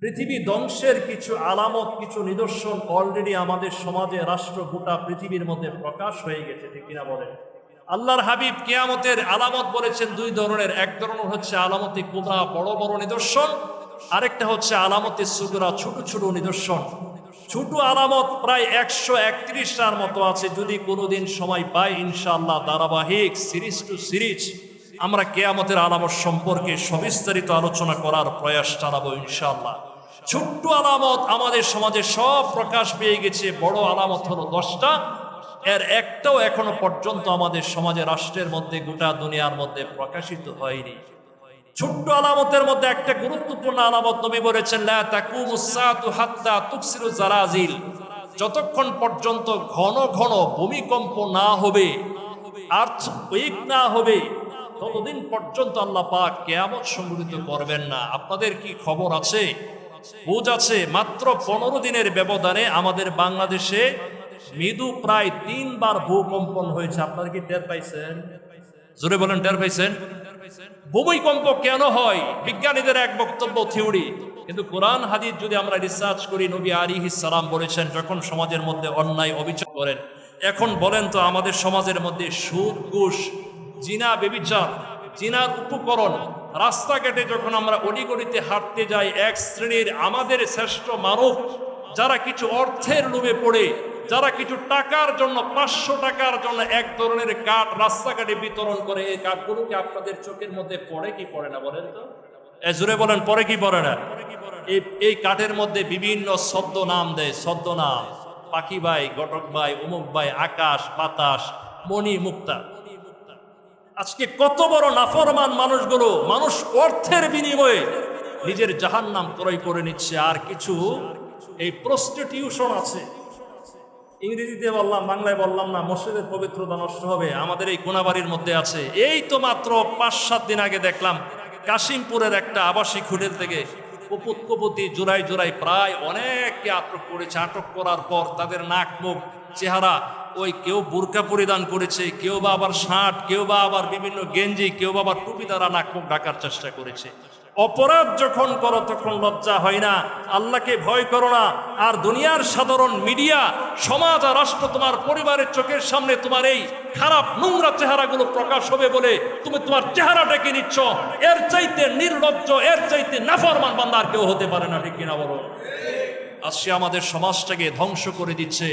পৃথিবী ধ্বংসের কিছু আলামত, কিছু নিদর্শন অলরেডি আমাদের সমাজে, রাষ্ট্র, গোটা পৃথিবীর মধ্যে প্রকাশ হয়ে গেছে, ঠিক কিনা বলেন? আল্লাহর হাবিব কিয়ামতের আলামত বলেছেন দুই ধরনের। এক ধরনের হচ্ছে আলামতে কুবরা, বড় বড় নিদর্শন। আরেকটা হচ্ছে আলামতে সুগরা, ছোট ছোট নিদর্শন। ছোট আলামত প্রায় 131টার মতো আছে। যদি কোনোদিন সময় পাই, ইনশাআল্লাহ ধারাবাহিক সিরিজ টু সিরিজ আমরা কিয়ামতের আলামত সম্পর্কে সবিস্তারিত আলোচনা করার প্রয়াস চালাবো ইনশাআল্লাহ। ছোট্ট আলামত আমাদের সমাজে সব প্রকাশ পেয়ে গেছে। বড় আলামত হলো 10টা, এর একটাও এখনো পর্যন্ত আমাদের সমাজে, রাষ্ট্রের মধ্যে, গোটা দুনিয়ার মধ্যে প্রকাশিত হয়নি। ছোট্ট আলামতের মধ্যে একটা গুরুত্বপূর্ণ আলামত নবী বলেছেন, লা তাকুমুস সাআতু হাত্তা তুকসিরু জারাজিল। যতক্ষণ পর্যন্ত ঘন ঘন ভূমিকম্প না হবে, আর্থকুয়েক না হবে, ততদিন পর্যন্ত আল্লাহ পাক কিয়ামত সংঘটিত করবেন না। আপনাদের কি খবর আছে, বুঝ আছে? মাত্র 15 দিনের ব্যবধানে আমাদের বাংলাদেশে মৃদু প্রায় 3 বার ভূকম্পন হয়েছে। আপনারা কি টের পাইছেন? জোরে বলেন, টের পাইছেন? ভূমিকম্প কেন হয়? বিজ্ঞানীদের এক বক্তব্য, থিওরি, কিন্তু কোরআন হাদিস যদি আমরা রিসার্চ করি, নবী আলাইহিস সালাম বলেছেন যখন সমাজের মধ্যে অন্যায় অবিচার করেন। এখন বলেন তো, আমাদের সমাজের মধ্যে সুদ, ঘুষ, জিনা, ব্যভিচার, জিনার উপকরণ, রাস্তাঘাটে যখন আমরা অলিগলিতে হাঁটতে যাই, এক শ্রেণীর আমাদের শ্রেষ্ঠ মানব যারা কিছু অর্থের লোভে পড়ে, যারা কিছু টাকার জন্য, 500 টাকার জন্য এক ধরনের কাঠ রাস্তাঘাটে বিতরণ করে, এই কাঠগুলোকে আপনাদের চোখের মধ্যে পড়ে কি পড়ে না বলেন তো? জোরে বলেন, পড়ে কি পড়ে না? এই কাঠের মধ্যে বিভিন্ন ছদ্ম নাম দেয়, ছদ্ম নাম, পাখি ভাই, ঘটক ভাই, অমুক ভাই, আকাশ, বাতাস, মণি, মুক্তা। আজকে কত বড় নাফরমান মানুষগুলো, মানুষ অর্থের বিনিময়ে নিজের জাহান্নাম ক্রয় করে নিচ্ছে। আর কিছু এই প্রস্টিটিউশন আছে, ইংরেজিতে বললাম, বাংলায় বললাম না, মসজিদের পবিত্রতা নষ্ট হবে, আমাদের এই কোনাবাড়ির মধ্যে আছে। এই তো মাত্র 5-7 দিন আগে দেখলাম কাশিমপুরের একটা আবাসিক হোটেল থেকে কপুতি জোড়াই জোড়াই প্রায় অনেককে আটক করেছে। আটক করার পর তাদের নাক, মুখ, চেহারা, ওই কেউ বোরকা পরিধান করেছে, কেউ বা আবার শার্ট, কেউ বা আবার বিভিন্ন গেঞ্জি, কেউ বা আবার টুপি দ্বারা নাক মুখ ঢাকার চেষ্টা করেছে। অপরাধ যখন করো তখন লজ্জা হয় না? আল্লাহকে ভয় করো না? আর দুনিয়ার সাধারণ মিডিয়া, সমাজ আর রাষ্ট্র, তোমার পরিবারের চোখের সামনে তোমার এই খারাপ নোংরা চেহারাগুলো প্রকাশ হবে বলে তুমি তোমার চেহারাটাকে নিচ্ছ। এর চাইতে নির্লজ্জ, এর চাইতে নাফরমান বান্দা আর কেউ হতে পারে না, ঠিক কিনা বলো? আজকে আমাদের সমাজটাকে ধ্বংস করে দিচ্ছে,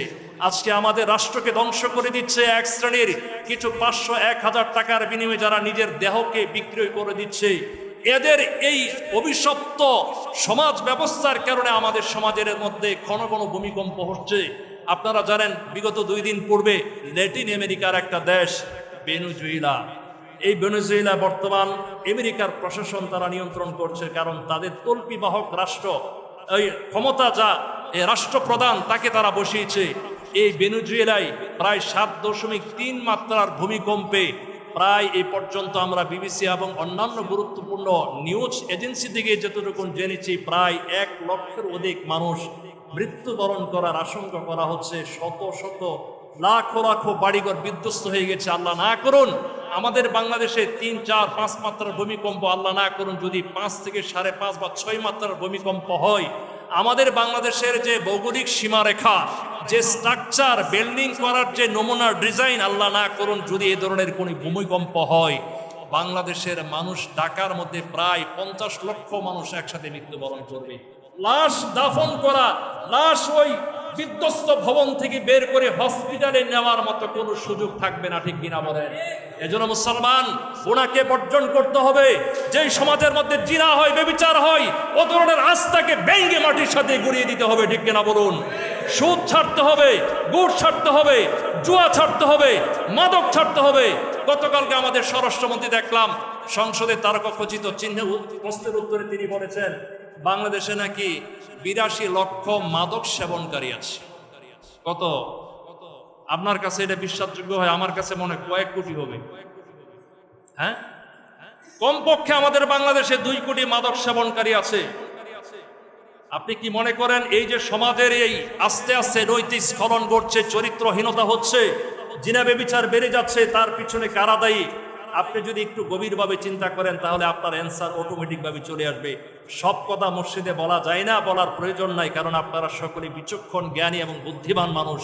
আজকে আমাদের রাষ্ট্রকে ধ্বংস করে দিচ্ছে এক শ্রেণীর কিছু 500-1000 টাকার বিনিময়ে যারা নিজের দেহকে বিক্রয় করে দিচ্ছে। এদের এই অভিশপ্ত সমাজ ব্যবস্থার কারণে আমাদের সমাজের মধ্যে ঘন ঘন ভূমিকম্প হচ্ছে। আপনারা জানেন, বিগত 2 দিন পূর্বে ল্যাটিন আমেরিকার একটা দেশ ভেনেজুয়েলা, এই ভেনেজুয়েলা বর্তমান আমেরিকার প্রশাসন তারা নিয়ন্ত্রণ করছে, কারণ তাদের তল্পিবাহক রাষ্ট্র, এই ক্ষমতা যা রাষ্ট্রপ্রধান, তাকে তারা বসিয়েছে। এই ভেনেজুয়েলায় প্রায় 7.3 মাত্রার ভূমিকম্পে প্রায় এই পর্যন্ত আমরা বিবিসি এবং অন্যান্য গুরুত্বপূর্ণ নিউজ এজেন্সি থেকে যতটুকু জেনেছি, প্রায় 1 লক্ষের অধিক মানুষ মৃত্যুবরণ করার আশঙ্কা করা হচ্ছে। শত শত লাখো লাখো বাড়িঘর বিধ্বস্ত হয়ে গেছে। আল্লাহ না করুন আমাদের বাংলাদেশে 3, 4, 5 মাত্রার ভূমিকম্প, আল্লাহ না করুন যদি 5 থেকে 5.5 বা 6 মাত্রার ভূমিকম্প হয়, আমাদের বাংলাদেশের যে ভৌগোলিক সীমারেখা, যে স্ট্রাকচার, বিল্ডিং করার যে নমুনার ডিজাইন, আল্লাহ না করুন যদি এ ধরনের কোনো ভূমিকম্প হয়, বাংলাদেশের মানুষ, ঢাকার মধ্যে প্রায় 50 লক্ষ মানুষ একসাথে মৃত্যুবরণ করবে। লাশ দাফন করা, লাশ ওই বিধ্বস্ত ভবন থেকে বের করে হসপিটালে নেওয়ার মতো কোনো সুযোগ থাকবে না, ঠিক কিনা বলেন? এজন্য মুসলমান ওনাকে বর্জন করতে হবে। যেই সমাজের মধ্যে জিনা হয়, ব্যভিচার হয়, ও ধরনের আস্থাকে ভেঙ্গে মাটির সাথে গুঁড়িয়ে দিতে হবে, ঠিক কিনা বলুন? সুদ ছাড়তে হবে, গুড় ছাড়তে হবে, জুয়া ছাড়তে হবে, মাদক ছাড়তে হবে। গতকালকে আমাদের স্বরাষ্ট্রমন্ত্রী দেখলাম সংসদে তারকাখচিত চিহ্ন প্রশ্নের উত্তরে তিনি বলেছেন, বাংলাদেশে নাকি 82 লক্ষ মাদক সেবনকারী আছে। কত? আপনার কাছে এটা বিশ্বাসযোগ্য হয়? আমার কাছে মনে হয় কয়েক কোটি হবে। হ্যাঁ, কমপক্ষে আমাদের বাংলাদেশে 2 কোটি মাদক সেবনকারী আছে। আপনি কি মনে করেন এই যে সমাজের এই আস্তে আস্তে নৈতিক স্খলন ঘটছে, চরিত্রহীনতা হচ্ছে, জিনা ব্যভিচার বেড়ে যাচ্ছে, তার পিছনে কারা দায়ী? আপনি যদি একটু গভীরভাবে চিন্তা করেন তাহলে আপনার অ্যান্সার অটোমেটিকভাবে চলে আসবে। সব কথা মসজিদে বলা যায় না, বলার প্রয়োজন নাই, কারণ আপনারা সকলে বিচক্ষণ, জ্ঞানী এবং বুদ্ধিমান মানুষ,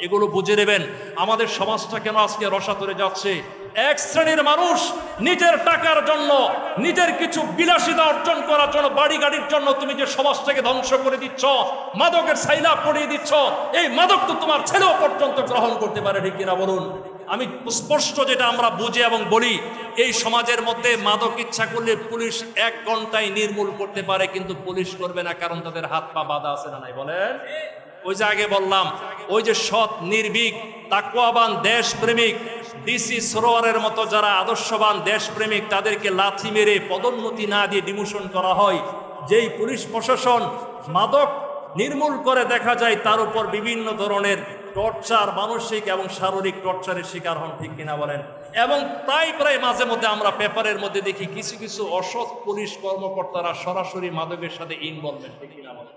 এগুলো বুঝে নেবেন। আমাদের সমাজটা কেন আজকে রসাতলে যাচ্ছে? এক শ্রেণীর মানুষ নিজের টাকার জন্য, নিজের কিছু বিলাসিতা অর্জন করার জন্য, বাড়ি গাড়ির জন্য তুমি যে সমাজটাকে ধ্বংস করে দিচ্ছ, মাদকের ছাইলা পড়িয়ে দিচ্ছ, এই মাদক তো তোমার ছেলেও পর্যন্ত গ্রহণ করতে পারে, ঠিক কিনা বলুন? আমি স্পষ্ট যেটা আমরা বুঝি এবং বলি, এই সমাজের মধ্যে মাদক ইচ্ছা করলে পুলিশ 1 ঘন্টায় নির্মূল করতে পারে, কিন্তু পুলিশ করবে না, কারণ তাদের হাত পা বাঁধা আছে না নাই বলেন? ওই যে আগে বললাম, ওই যে সৎ, নির্ভীক, তাকওয়াবান, দেশপ্রেমিক ডিসি সরোয়ারের মতো যারা আদর্শবান দেশপ্রেমিক, তাদেরকে লাথি মেরে পদোন্নতি না দিয়ে ডিমোশন করা হয়। যেই পুলিশ প্রশাসন মাদক নির্মূল করে, দেখা যায় তার উপর বিভিন্ন ধরনের টর্চার, মানসিক এবং শারীরিক টর্চারের শিকার হন, ঠিক কিনা বলেন? এবং প্রায় মাঝে মধ্যে আমরা পেপারের মধ্যে দেখি কিছু কিছু অসৎ পুলিশ কর্মকর্তারা সরাসরি মাদকের সাথে ইনভলভমেন্ট, ঠিক কিনা বলেন?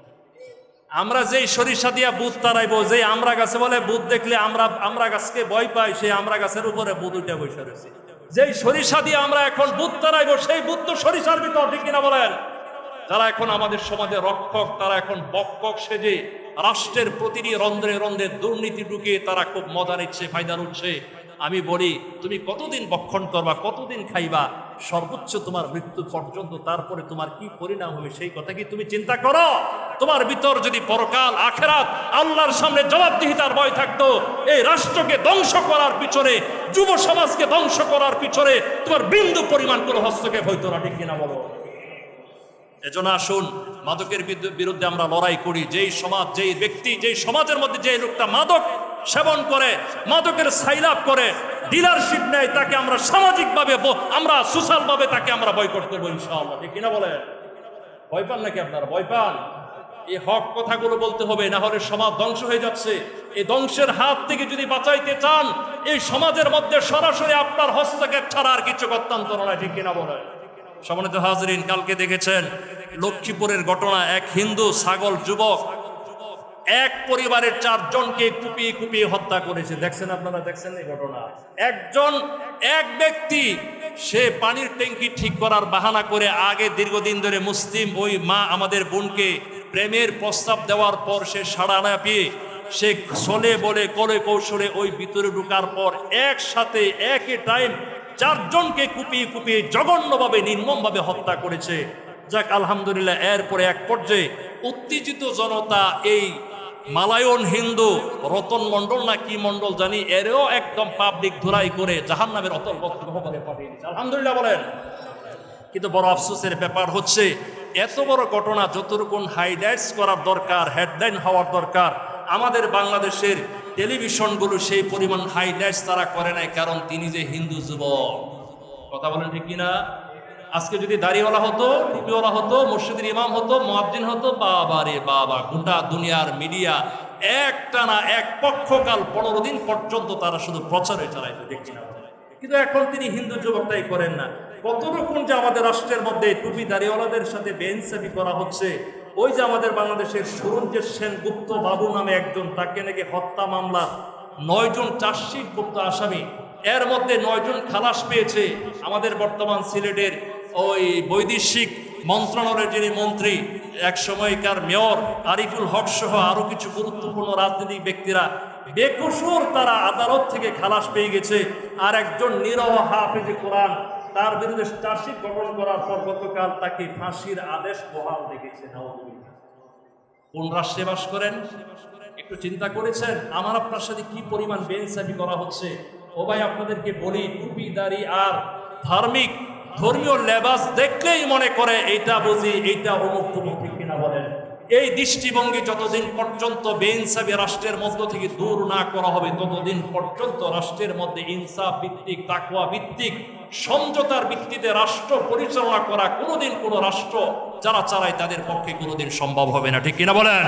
আমরা যেই সরিষা দিয়া বুধ তারাইবো, যে আমরা গাছে বলে বুধ দেখলে আমরা গাছকে ভয় পাই, সেই আমরা গাছের উপরে বুধ উঠে বসে রয়েছে। যেই সরিষা দিয়ে আমরা এখন বুধ তারাইবো, সেই বুধ তো সরিষার ভিতর, ঠিক কিনা বলেন? যারা এখন আমাদের সমাজে রক্ষক, তারা এখন বক্ষক সেজে রাষ্ট্রের প্রতিটি রন্ধ্রে রন্ধ্রে দুর্নীতি ঢুকিয়ে তারা খুব মজা নিচ্ছে, ফায়দা উঠছে। আমি বলি, তুমি কতদিন বক্ষণ করবা, কতদিন খাইবা, সর্বোচ্চ তোমার মৃত্যু পর্যন্ত, তারপরে তোমার কি পরিণাম হবে সেই কথা কি তুমি চিন্তা করো? তোমার ভিতর যদি পরকাল, আখেরাত, আল্লাহর সামনে জবাবদিহিতার ভয় থাকতো, এই রাষ্ট্রকে ধ্বংস করার পিছনে, যুব সমাজকে ধ্বংস করার পিছনে তোমার বিন্দু পরিমাণ কোনো হস্তক্ষেপ হইতো না, ঠিক কিনা বলো? এজন্য আসুন, মাদকের বিরুদ্ধে আমরা লড়াই করি। যেই সমাজ, যেই ব্যক্তি, যেই সমাজের মধ্যে যে লোকটা মাদক সেবন করে, মাদকের সাইলাপ করে, ডিলারশিপ নেয়, তাকে আমরা সামাজিকভাবে, আমরা সোশ্যালভাবে তাকে আমরা বয়কট করবো ইনশাআল্লাহ, ঠিক কিনা বলেন? ভয় পান নাকি আপনারা? ভয় পান? এই হক কথাগুলো বলতে হবে, না হলে সমাজ ধ্বংস হয়ে যাচ্ছে। এই ধ্বংসের হাত থেকে যদি বাঁচাইতে চান, এই সমাজের মধ্যে সরাসরি আপনার হস্তক্ষেপ ছাড়া আর কিছু গত্যান্তর নয়, ঠিক কিনা বলেন? সম্মানিত হাজরিন, কালকে দেখেছেন লক্ষ্মীপুরের ঘটনা। এক হিন্দু ছাগল যুবক এক পরিবারের 4 জনকে কুপিয়ে কুপিয়ে হত্যা করেছে। দেখছেন আপনারা? দেখছেন এই ঘটনা? এক ব্যক্তি, সে পানির ট্যাঙ্কি ঠিক করার বাহানা করে আগে দীর্ঘদিন ধরে মুসলিম ওই মা আমাদের বোনকে প্রেমের প্রস্তাব দেওয়ার পর সে সাড়া না পেয়ে সে চলে বলে কলে কৌশলে ওই ভিতরে ঢুকার পর একসাথে একই টাইম 4 জনকে কুপিয়ে কুপিয়ে জঘন্যভাবে, নির্মমভাবে হত্যা করেছে। যাক, আলহামদুলিল্লাহ। এরপরে এক পর্যায়ে উত্তেজিত জনতা এই মালায়ন হিন্দু রতন মন্ডল না কি মন্ডল জানি, এরও একদম পাবলিক ধরাই করে জাহান্নামের অতল গহ্বরে পাঠিয়ে দিচ্ছে। আলহামদুলিল্লাহ বলেন। কিন্তু বড় আফসোসের ব্যাপার হচ্ছে, এত বড় ঘটনা যতটুকু হাইলাইটস করার দরকার, হেডলাইন হওয়ার দরকার, আমাদের বাংলাদেশের টেলিভিশনগুলো সেই পরিমাণ হাইলাইটস তারা করে নাই, কারণ তিনি যে হিন্দু যুবক। কথা বলেন ঠিক কিনা? আজকে যদি দাড়িওয়ালা হতো, টুপিওয়ালা হতো, মসজিদের ইমাম হতো, মুয়াজ্জিন হতো, বাবা রে বাবা, গোটা দুনিয়ার মিডিয়া একটানা এক পক্ষকাল 15 দিন পর্যন্ত তারা শুধু প্রচারে চালাইতো, ঠিক কিনা? কিন্তু এখন তিনি হিন্দু যুবকটাই করেন না। কত রকম যে আমাদের রাষ্ট্রের মধ্যে টুপি দাড়িওয়ালাদের সাথে বেইনসাফি করা হচ্ছে। ওই যে আমাদের বাংলাদেশের সুরঞ্জিত সেনগুপ্ত বাবু নামে একজন, তাকে নাকি হত্যা মামলা 9 জন চার্জশিটভুক্ত আসামি, এর মধ্যে 9 জন খালাস পেয়েছে। আমাদের বর্তমান সিলেটের ওই বৈদেশিক মন্ত্রণালয়ের যিনি মন্ত্রী, এক সময়কার মেয়র আরিফুল হক সহ আরো কিছু গুরুত্বপূর্ণ রাজনৈতিক ব্যক্তিরা বেকসুর তারা আদালত থেকে খালাস পেয়ে গেছে। আর একজন নিরহ হাফেজে কোরআন, তার বিরুদ্ধে চার্জশিট গঠন করার পর গতকাল তাকে ফাঁসির আদেশ বহাল রেখেছে। কোন রাষ্ট্রে বাস করেন? একটু চিন্তা করেছেন আমার আপনার সাথে কি পরিমাণ বেইনসাফি করা হচ্ছে? ও ভাই, আপনাদেরকে বলি, টুপি দাড়ি আর ধর্মীয় লেবাস দেখলেই মনে করে এইটা বুঝি, এইটা অমুক তমুক, ঠিক কিনা বলেন? এই দৃষ্টিভঙ্গি যতদিন পর্যন্ত বেইনসাফি রাষ্ট্রের মধ্য থেকে দূর না করা হবে, ততদিন পর্যন্ত রাষ্ট্রের মধ্যে ইনসাফ ভিত্তিক, তাকওয়া ভিত্তিক, সমঝোতার ভিত্তিতে রাষ্ট্র পরিচালনা করা কোনোদিন কোনো রাষ্ট্র যারা চালায় তাদের পক্ষে কোনোদিন সম্ভব হবে না, ঠিক কিনা বলেন?